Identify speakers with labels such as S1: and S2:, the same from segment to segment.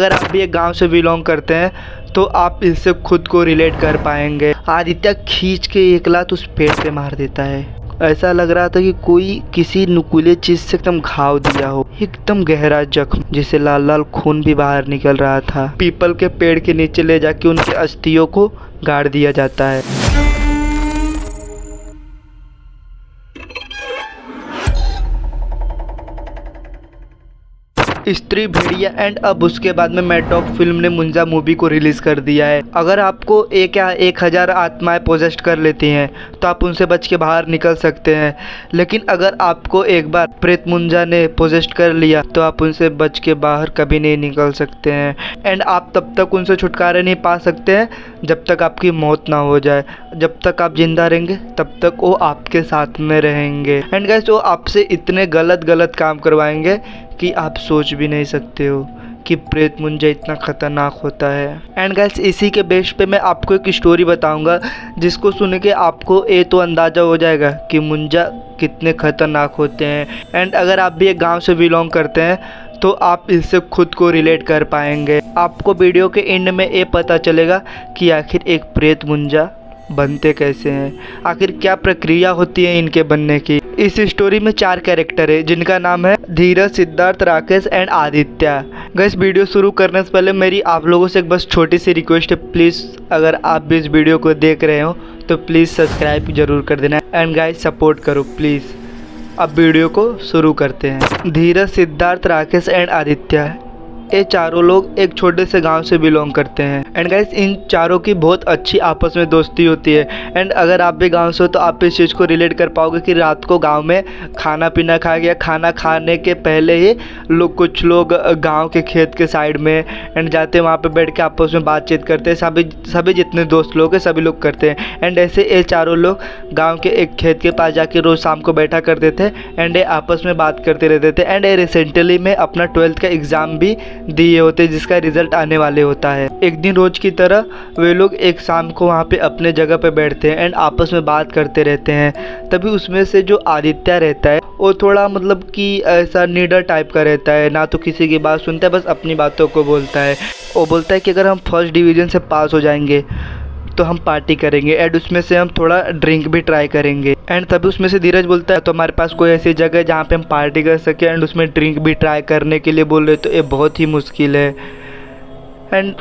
S1: अगर आप भी एक गांव से बिलोंग करते हैं तो आप इससे खुद को रिलेट कर पाएंगे। आदित्य खींच के एक लात उस पेड़ पे मार देता है। ऐसा लग रहा था कि कोई किसी नुकीले चीज से एकदम घाव दिया हो, एकदम गहरा जख्म जिससे लाल लाल खून भी बाहर निकल रहा था। पीपल के पेड़ के नीचे ले जाके उनकी अस्थियों को गाड़ दिया जाता है। स्त्री भेड़िया एंड अब उसके बाद में मैड डॉग फिल्म ने मुंजा मूवी को रिलीज कर दिया है। अगर आपको 1000 आत्माएं पोजेस्ट कर लेती हैं तो आप उनसे बच के बाहर निकल सकते हैं, लेकिन अगर आपको एक बार प्रेत मुंजा ने पोजेस्ट कर लिया तो आप उनसे बच के बाहर कभी नहीं निकल सकते हैं। एंड आप तब तक उनसे छुटकारा नहीं पा सकते हैं जब तक आपकी मौत ना हो जाए। जब तक आप जिंदा रहेंगे तब तक वो आपके साथ में रहेंगे। एंड गाइस वो आपसे इतने गलत काम करवाएंगे कि आप सोच भी नहीं सकते हो कि प्रेत मुंजा इतना ख़तरनाक होता है। एंड गाइस इसी के बेस पे मैं आपको एक स्टोरी बताऊंगा जिसको सुन के आपको ये तो अंदाज़ा हो जाएगा कि मुंजा कितने ख़तरनाक होते हैं। एंड अगर आप भी एक गांव से बिलोंग करते हैं तो आप इससे खुद को रिलेट कर पाएंगे। आपको वीडियो के एंड में ये पता चलेगा कि आखिर एक प्रेत मुंजा बनते कैसे हैं, आखिर क्या प्रक्रिया होती है इनके बनने की। इस स्टोरी में 4 कैरेक्टर है जिनका नाम है Dheeraj, Siddharth, Rakesh and Aditya. Guys video शुरू करने से पहले मेरी आप लोगों से एक बस छोटी सी रिक्वेस्ट है, प्लीज़ अगर आप भी इस वीडियो को देख रहे हो तो प्लीज़ सब्सक्राइब जरूर कर देना। एंड गाइस सपोर्ट करो प्लीज़। अब वीडियो को शुरू करते हैं। धीरज, सिद्धार्थ, राकेश एंड आदित्य ये चारों लोग एक छोटे से गांव से बिलोंग करते हैं। एंड गाइस इन चारों की बहुत अच्छी आपस में दोस्ती होती है। एंड अगर आप भी गांव से हो तो आप इस चीज़ को रिलेट कर पाओगे कि रात को गांव में खाना पीना खाया गया, खाना खाने के पहले ही कुछ लोग गांव के खेत के साइड में एंड जाते वहाँ पे बैठ के आपस में बातचीत करते हैं। सभी जितने दोस्त लोग हैं सभी लोग करते हैं। एंड ऐसे ये चारों लोग गाँव के एक खेत के पास जाके रोज़ शाम को बैठा करते थे एंड ये आपस में बात करते रहते थे। एंड ये रिसेंटली में अपना 12th का एग्ज़ाम भी दिए होते जिसका रिजल्ट आने वाले होता है। एक दिन रोज की तरह वे लोग एक शाम को वहाँ पे अपने जगह पे बैठते हैं एंड आपस में बात करते रहते हैं। तभी उसमें से जो आदित्य रहता है वो थोड़ा मतलब कि ऐसा नीडर टाइप का रहता है, ना तो किसी की बात सुनता है, बस अपनी बातों को बोलता है। वो बोलता है कि अगर हम फर्स्ट डिवीज़न से पास हो जाएंगे तो हम पार्टी करेंगे एंड उसमें से हम थोड़ा ड्रिंक भी ट्राई करेंगे। एंड तभी उसमें से धीरज बोलता है तो हमारे पास कोई ऐसी जगह है जहाँ पे हम पार्टी कर सके एंड उसमें ड्रिंक भी ट्राई करने के लिए बोल रहे तो ये बहुत ही मुश्किल है। एंड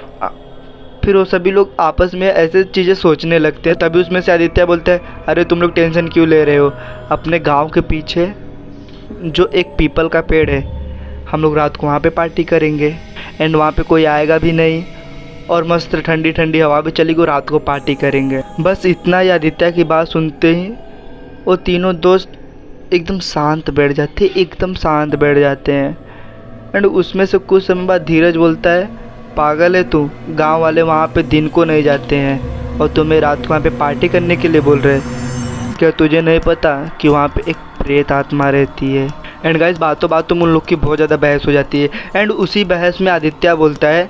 S1: फिर वो सभी लोग आपस में ऐसे चीज़ें सोचने लगते हैं। तभी उसमें से आदित्य बोलता है अरे तुम लोग टेंशन क्यों ले रहे हो, अपने गाँव के पीछे जो एक पीपल का पेड़ है हम लोग रात को वहाँ पर पार्टी करेंगे एंड वहाँ पर कोई आएगा भी नहीं और मस्त ठंडी ठंडी हवा भी चलेगी, रात को पार्टी करेंगे। बस इतना ही आदित्य की बात सुनते ही वो तीनों दोस्त एकदम शांत बैठ जाते हैं। एंड उसमें से कुछ समय बाद धीरज बोलता है पागल है तू, गांव वाले वहाँ पे दिन को नहीं जाते हैं और तुम्हें रात को वहाँ पे पार्टी करने के लिए बोल रहे, क्या तुझे नहीं पता कि वहाँ पे एक प्रेत आत्मा रहती है। एंड गाइस बातों में उन लोग की बहुत ज़्यादा बहस हो जाती है। एंड उसी बहस में आदित्य बोलता है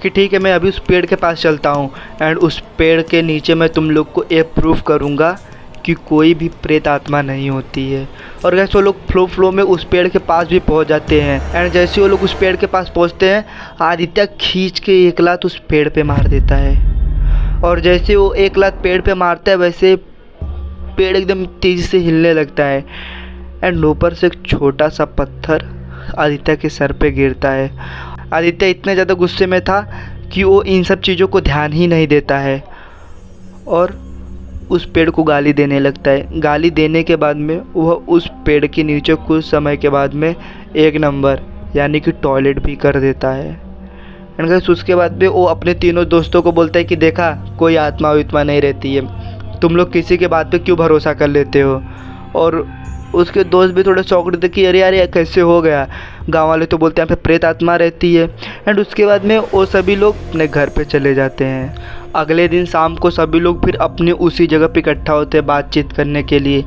S1: कि ठीक है मैं अभी उस पेड़ के पास चलता हूँ एंड उस पेड़ के नीचे मैं तुम लोग को ये प्रूफ करूँगा कि कोई भी प्रेत आत्मा नहीं होती है। और जैसे वो लोग फ्लो में उस पेड़ के पास भी पहुँच जाते हैं। एंड जैसे वो लोग उस पेड़ के पास पहुँचते हैं आदित्य खींच के एक लात उस पेड़ पे मार देता है। और जैसे वो एक लात पेड़ पे मारता है वैसे पेड़ एकदम तेज़ी से हिलने लगता है एंड ऊपर से एक छोटा सा पत्थर आदित्य के सर पे गिरता है। आदित्य इतने ज़्यादा गुस्से में था कि वो इन सब चीज़ों को ध्यान ही नहीं देता है और उस पेड़ को गाली देने लगता है। गाली देने के बाद में वह उस पेड़ के नीचे कुछ समय के बाद में 1 नंबर यानी कि टॉयलेट भी कर देता है। एंड गाइस उसके बाद में वो अपने तीनों दोस्तों को बोलता है कि देखा कोई आत्मा वित्मा नहीं रहती है, तुम लोग किसी के बात पे क्यों भरोसा कर लेते हो। और उसके दोस्त भी थोड़े चौंकते थे कि अरे यार ये कैसे हो गया, गांव वाले तो बोलते हैं यहाँ पे प्रेत आत्मा रहती है। एंड उसके बाद में वो सभी लोग अपने घर पे चले जाते हैं। अगले दिन शाम को सभी लोग फिर अपनी उसी जगह पे इकट्ठा होते हैं बातचीत करने के लिए,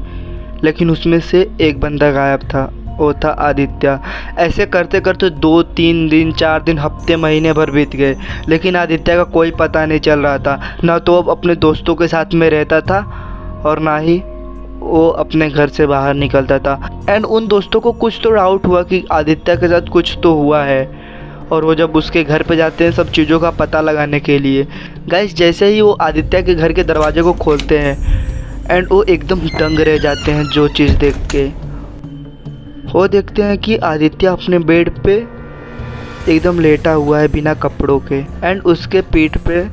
S1: लेकिन उसमें से एक बंदा गायब था, वो था आदित्य। ऐसे करते करते 2-3 दिन 4 दिन हफ्ते महीने भर बीत गए, लेकिन आदित्य का कोई पता नहीं चल रहा था। ना तो अब अपने दोस्तों के साथ में रहता था और ना ही वो अपने घर से बाहर निकलता था। एंड उन दोस्तों को कुछ तो डाउट हुआ कि आदित्य के साथ कुछ तो हुआ है और वो जब उसके घर पे जाते हैं सब चीज़ों का पता लगाने के लिए। गाइस जैसे ही वो आदित्य के घर के दरवाजे को खोलते हैं एंड वो एकदम दंग रह जाते हैं जो चीज़ देख के। वो देखते हैं कि आदित्य अपने बेड पे एकदम लेटा हुआ है बिना कपड़ों के एंड उसके पीठ पे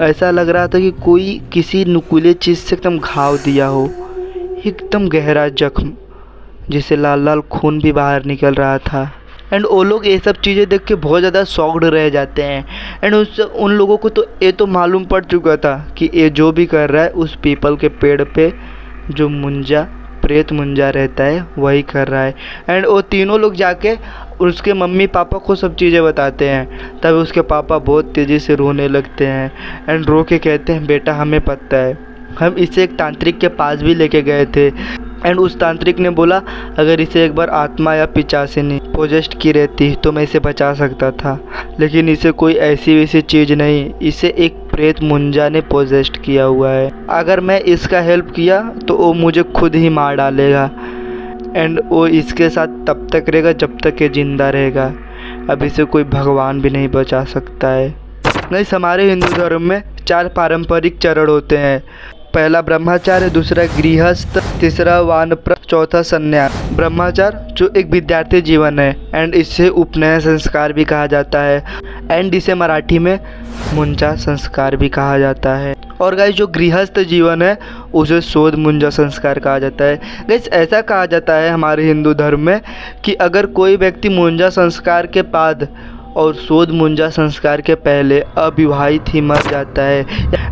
S1: ऐसा लग रहा था कि कोई किसी नुकीले चीज़ से एकदम घाव दिया हो, एकदम गहरा जख्म जिससे लाल लाल खून भी बाहर निकल रहा था। एंड वो लोग ये सब चीज़ें देख के बहुत ज़्यादा शॉक्ड रह जाते हैं। एंड उन लोगों को तो ये तो मालूम पड़ चुका था कि ये जो भी कर रहा है उस पीपल के पेड़ पे जो मुंजा प्रेत मुंजा रहता है वही कर रहा है। एंड वो तीनों लोग जाके उसके मम्मी पापा को सब चीज़ें बताते हैं। तब उसके पापा बहुत तेज़ी से रोने लगते हैं एंड रो के कहते हैं बेटा हमें पता है, हम इसे एक तांत्रिक के पास भी लेके गए थे एंड उस तांत्रिक ने बोला अगर इसे एक बार आत्मा या पिशाचिनी पोजेस्ट की रहती तो मैं इसे बचा सकता था, लेकिन इसे कोई ऐसी वैसी चीज़ नहीं, इसे एक प्रेत मुंजा ने पोजेस्ट किया हुआ है। अगर मैं इसका हेल्प किया तो वो मुझे खुद ही मार डालेगा एंड वो इसके साथ तब तक रहेगा जब तक ये जिंदा रहेगा। अब इसे कोई भगवान भी नहीं बचा सकता है। नहीं, हमारे हिंदू धर्म में 4 पारंपरिक चरण होते हैं। पहला ब्रह्मचार्य, दूसरा गृहस्थ, तीसरा वानप्रस्थ, चौथा संन्यास। ब्रह्मचार्य जो एक विद्यार्थी जीवन है एंड इसे उपनयन संस्कार भी कहा जाता है एंड इसे मराठी में मुंजा संस्कार भी कहा जाता है। और गाइस जो गृहस्थ जीवन है उसे शोध मुंजा संस्कार कहा जाता है। गाइस ऐसा कहा जाता है हमारे हिंदू धर्म में कि अगर कोई व्यक्ति मुंजा संस्कार के बाद और शोध मुंजा संस्कार के पहले अविवाहित ही मर जाता है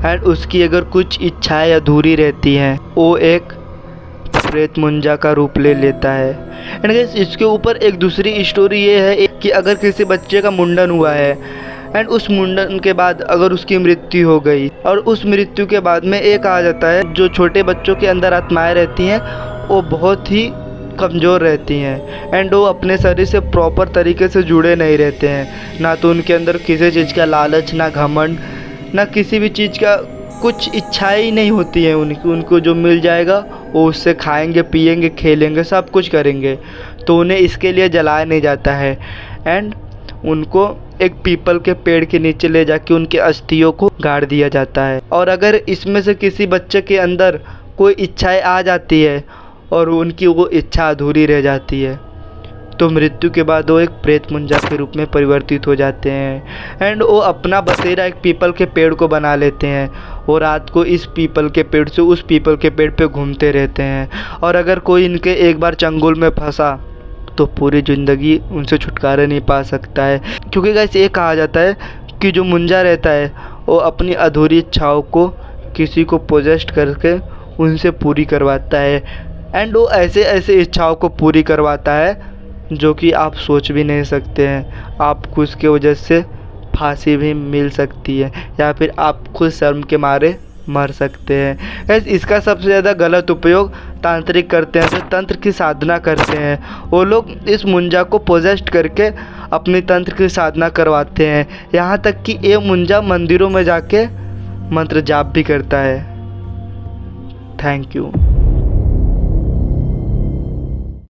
S1: एंड उसकी अगर कुछ इच्छाएं अधूरी रहती हैं वो एक प्रेत मुंजा का रूप ले लेता है। एंड गाइस इसके ऊपर एक दूसरी स्टोरी ये है कि अगर किसी बच्चे का मुंडन हुआ है एंड उस मुंडन के बाद अगर उसकी मृत्यु हो गई और उस मृत्यु के बाद में ये कहा जाता है जो छोटे बच्चों के अंदर आत्माएं रहती हैं वो बहुत ही कमज़ोर रहती हैं एंड वो अपने शरीर से प्रॉपर तरीके से जुड़े नहीं रहते हैं। ना तो उनके अंदर किसी चीज़ का लालच, ना घमंड, ना किसी भी चीज़ का कुछ इच्छा ही नहीं होती है उनको जो मिल जाएगा वो उससे खाएंगे, पिएंगे, खेलेंगे, सब कुछ करेंगे। तो उन्हें इसके लिए जलाया नहीं जाता है एंड उनको एक पीपल के पेड़ के नीचे ले जाके उनके अस्थियों को गाड़ दिया जाता है। और अगर इसमें से किसी बच्चे के अंदर कोई इच्छाएं आ जाती है और उनकी वो इच्छा अधूरी रह जाती है तो मृत्यु के बाद वो एक प्रेत मुंजा के रूप में परिवर्तित हो जाते हैं एंड वो अपना बसेरा एक पीपल के पेड़ को बना लेते हैं। वो रात को इस पीपल के पेड़ से उस पीपल के पेड़ पे घूमते रहते हैं और अगर कोई इनके एक बार चंगुल में फंसा तो पूरी ज़िंदगी उनसे छुटकारा नहीं पा सकता है। क्योंकि गाइस ये कहा जाता है कि जो मुंजा रहता है वो अपनी अधूरी इच्छाओं को किसी को पोजेस्ट करके उनसे पूरी करवाता है एंड वो ऐसे ऐसे इच्छाओं को पूरी करवाता है जो कि आप सोच भी नहीं सकते हैं। आपको उसके वजह से फांसी भी मिल सकती है या फिर आप खुद शर्म के मारे मर सकते हैं। गाइस इसका सबसे ज़्यादा गलत उपयोग तांत्रिक करते हैं जो तंत्र की साधना करते हैं। वो लोग इस मुंजा को पोजेस्ट करके अपनी तंत्र की साधना करवाते हैं। यहाँ तक कि ये मुंजा मंदिरों में जाके मंत्र जाप भी करता है। Thank you.